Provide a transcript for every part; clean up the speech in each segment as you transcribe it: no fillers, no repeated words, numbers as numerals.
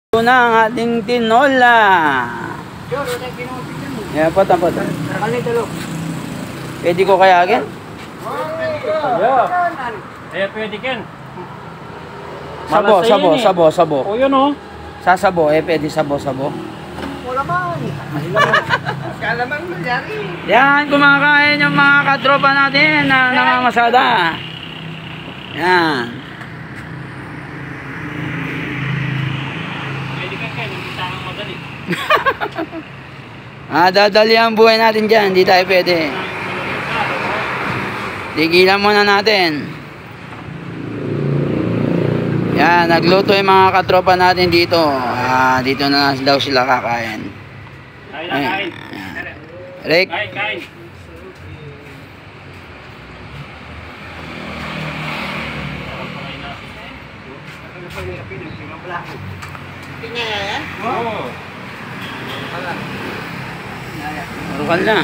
Ito na ang ating tinola. Yan po, tapos. Pwede ko kaya agad? Eh, pwede ken. Sabo. O yun o. Sasabo, pwede sabo. Wala man. Kalamang nangyari. Yan, kumakain yung mga katropa natin na nangangasada. Yan. Pwede ka ken, hindi tayong madali. Dadali ang buhay natin dyan, hindi tayo pwede. Tigilan muna natin. Yan, nagluto yung mga katropa natin dito. Dito na daw sila kakain. Kain. Rick. Kain. Oo. Marukal na.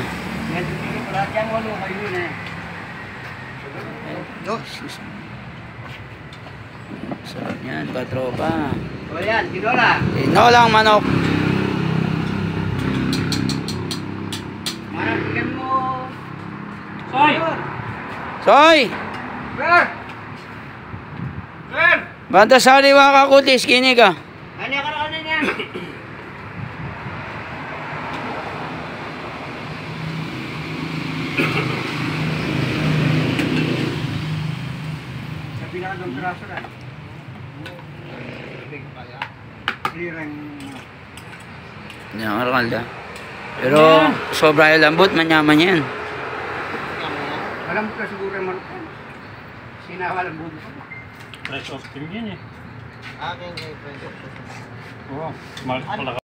Sarap yan, katropa. O yan, tinola. Tinolang manok. Maramigan mo. Soy! Soy! Sir! Sir! Banta sariwa ka kutis, kini ka. Ano ka na niya? Sa pinakadong piraso na. Yan, marukal na. Pero sobra yung lambot, manyaman yan. Alam ko siguro yung marupan. Sinawa lang budo. Fresh off cream yan eh. Akin. Oo. Mahal pala.